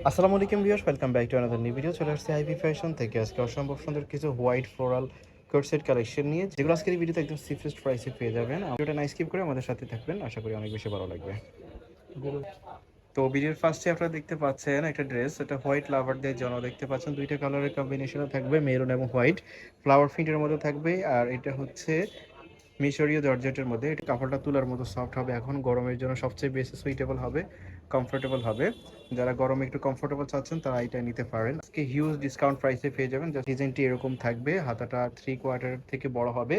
আসসালামু আলাইকুম viewers, welcome back to another new video. চলে আসছে আইভি ফ্যাশন থেকে আজকে অসম্ভব সুন্দর কিছু white floral coat set collection নিয়ে, যেগুলো আজকের এই ভিডিওতে একদম চিপেস্ট প্রাইসে পেয়ে যাবেন। ভিডিওটা না স্কিপ করে আমাদের সাথে থাকবেন, আশা করি অনেক বেশি ভালো লাগবে। তো ভিডিওর ফার্স্টে আপনারা দেখতে পাচ্ছেন একটা ড্রেস, এটা হোয়াইট লাভারদের জন্য দেখতে পাচ্ছেন দুইটা কালারের কম্বিনেশনে থাকবে, মেরুন এবং হোয়াইট ফ্লাওয়ার প্রিন্টের মধ্যে থাকবে। আর এটা হচ্ছে মিশরীয় জর্জেটের মধ্যে। এটা কাপড়টা তুলার মতো সফট হবে, এখন গরমের জন্য সবচেয়ে বেশি সুইটেবল হবে, কমফোর্টেবল হবে। যারা গরমে একটু কমফোর্টেবল চাচ্ছেন তারা এটা নিতে পারেন। আজকে হিউজ ডিসকাউন্ট প্রাইসে পেয়ে যাবেন। ডিজাইনটি এরকম থাকবে, হাতাটা 3/4 থেকে বড় হবে।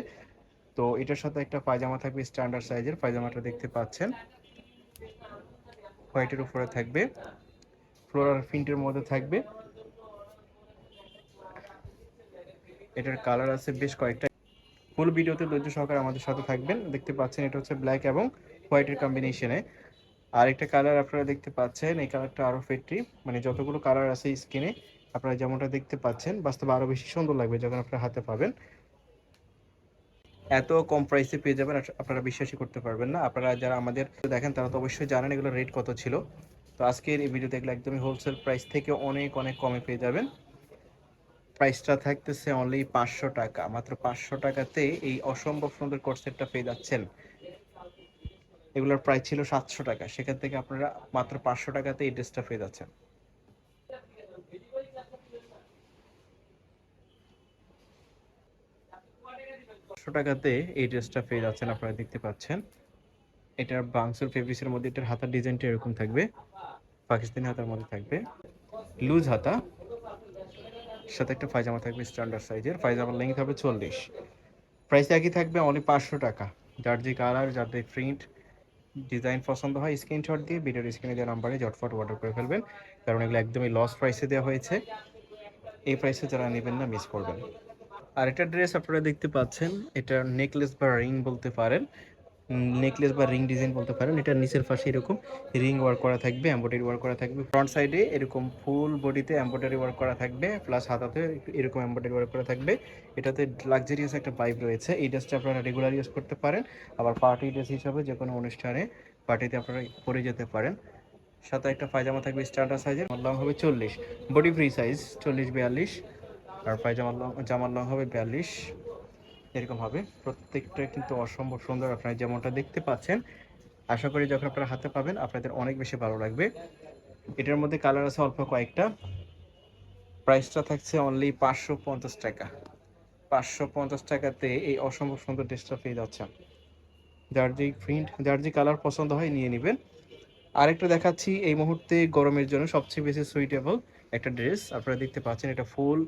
তো এটার সাথে একটা পায়জামা থাকবে স্ট্যান্ডার্ড সাইজের, পায়জামাটা দেখতে পাচ্ছেন হোয়াইটের উপরে থাকবে, ফ্লোরাল প্রিন্টের মধ্যে থাকবে। এটার কালার আছে বেশ কয়েকটা। ফুল ভিডিওতে ধৈর্য সহকারে আমাদের সাথে থাকবেন। দেখতে পাচ্ছেন এটা হচ্ছে ব্ল্যাক এবং হোয়াইটের কম্বিনেশনে। আর একটা কালার আপনারা দেখতে পাচ্ছেন, এই কালারটা আরো ফেট্রি, মানে যতগুলো কালার আছে স্কিনে আপনারা যেমনটা দেখতে পাচ্ছেন বাস্তবে আরো বেশি সুন্দর লাগবে যখন আপনারা হাতে পাবেন। এত কম প্রাইসে পেয়ে যাবেন, আপনারা বিশ্বাসই করতে পারবেন না। আপনারা যারা আমাদের দেখেন তারা তো অবশ্যই জানেন এগুলো রেট কত ছিল। তো আজকের এই ভিডিও দেখলে একদমই হোলসেল প্রাইস থেকে অনেক অনেক কমে পেয়ে যাবেন। প্রাইসটা থাকতেছে অনলি 500 টাকা, মাত্র 500 টাকাতে এই অসম্ভব সুন্দর কোট সেটটা পেয়ে যাচ্ছেন। এগুলোর প্রাইস ছিল 700 টাকা, সেখান থেকে আপনারা মাত্র 500 টাকাতে এই ড্রেসটা পেয়ে যাচ্ছেন। 500 টাকাতে এই ড্রেসটা পেয়ে যাচ্ছেন, আপনারা দেখতে পাচ্ছেন। এটার বাংসুর ফেব্রিক্সের মধ্যে এটার হাতার ডিজাইনটা এরকম থাকবে, পাকিস্তানি হাতার মধ্যে থাকবে, লুজ হাতা, সাথে একটা পায়জামা থাকবে স্ট্যান্ডার্ড সাইজের, পায়জামার লেন্থ হবে 40। প্রাইস একই থাকবে অনলি 500 টাকা। যার যে কালার, যার যে প্রিন্ট ডিজাইন পছন্দ হয় স্ক্রিনশট দিয়ে ভিডিওর স্ক্রিনে দেওয়া নাম্বারে ঝটফট অর্ডার করে ফেলবেন, কারণ এগুলো একদমই লস প্রাইসে দেওয়া হয়েছে। এই প্রাইসে যারা নেবেন না মিস করবেন। আর একটা ড্রেস আপনারা দেখতে পাচ্ছেন, এটা নেকলেস বা রিং বলতে পারেন, নেকলেস বা রিং ডিজাইন বলতে পারেন। এটা নিচের পাশে এরকম রিং ওয়ার্ক করা থাকবে, এমব্রয়ডারি ওয়ার্ক করা থাকবে, ফ্রন্ট সাইডে এরকম ফুল বডিতে এমব্রয়ডারি ওয়ার্ক করা থাকবে, প্লাস হাতাতে এরকম এমব্রয়ডারি ওয়ার্ক করা থাকবে। এটাতে লাক্সারিয়াস একটা ভাইব রয়েছে। এই ড্রেসটা আপনারা রেগুলার ইউজ করতে পারেন, আবার পার্টি ড্রেস হিসাবে যে কোনো অনুষ্ঠানে পার্টিতে আপনারা পরে যেতে পারেন। সাথে একটা পায়জামা থাকবে স্ট্যান্ডার্ড সাইজের, লং হবে 40, বডি ফ্রি সাইজ 40-42। আর পায়জামার লং, জামার লং হবে 42, এরকম হবে। প্রত্যেকটা কিন্তু অসম্ভব সুন্দর, আপনারা যেমনটা দেখতে পাচ্ছেন। আশা করি যখন আপনারা হাতে পাবেন আপনাদের অনেক বেশি ভালো লাগবে। এটার মধ্যে কালার আছে অল্প কয়েকটা। প্রাইসটা থাকছে অনলি 550 টাকা। 550 টাকাতে এই অসম্ভব সুন্দর ড্রেসটা পেয়ে যাচ্ছেন। যার যে প্রিন্ট, যার যে কালার পছন্দ হয় নিয়ে নেবেন। আরেকটা দেখাচ্ছি এই মুহূর্তে গরমের জন্য সবচেয়ে বেশি সুইটেবল একটা ড্রেস, আপনারা দেখতে পাচ্ছেন। এটা ফুল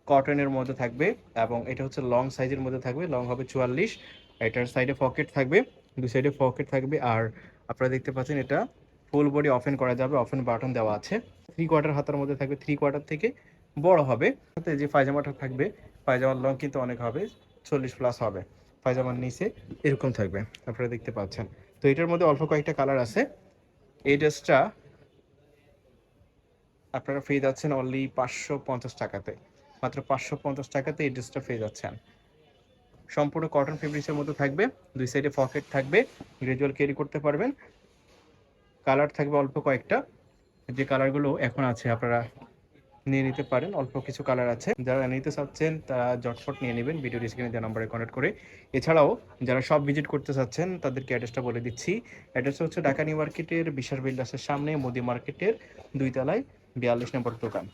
কটনের মধ্যে থাকবে এবং এটা হচ্ছে লং সাইজের মধ্যে থাকবে, লং হবে 44। এটার সাইডে পকেট থাকবে, দুই সাইডে পকেট থাকবে। আর আপনারা দেখতে পাচ্ছেন এটা ফুল বডি ওপেন করা যাবে, ওপেন বাটন দেওয়া আছে। 3/4 হাতার মধ্যে থাকবে, 3/4 থেকে বড় হবে। সাথে যে পায়জামাটা থাকবে, পায়জামার লং কিন্তু অনেক হবে, 40+ হবে। পায়জামার নিচে এরকম থাকবে, আপনারা দেখতে পাচ্ছেন। তো এটার মধ্যে অল্প কয়েকটা কালার আছে। এই ড্রেসটা আপনারা পেয়ে যাচ্ছেন অনলি 550 টাকাতে, মাত্র 550 টাকাতে এই ড্রেসটা পেয়ে যাচ্ছেন। সম্পূর্ণ কটন ফেব্রিক্সের মধ্যে থাকবে, দুই সাইডে পকেট থাকবে, গ্রাজুয়াল ক্যারি করতে পারবেন। কালার থাকবে অল্প কয়েকটা, যে কালারগুলো এখন আছে আপনারা নিয়ে নিতে পারেন। অল্প কিছু কালার আছে, যারা নিতে চাচ্ছেন তারা ঝটফট নিয়ে নেবেন ভিডিও স্ক্রিনে দেওয়া নাম্বারে কন্ট্যাক্ট করে। এছাড়াও যারা সব ভিজিট করতে চাচ্ছেন তাদেরকে অ্যাড্রেসটা বলে দিচ্ছি। অ্যাড্রেসটা হচ্ছে ঢাকা নিউ মার্কেটের বিশাল বিল্ডার্সের সামনে, মোদি মার্কেটের 2 তলায় 42 নম্বর দোকান।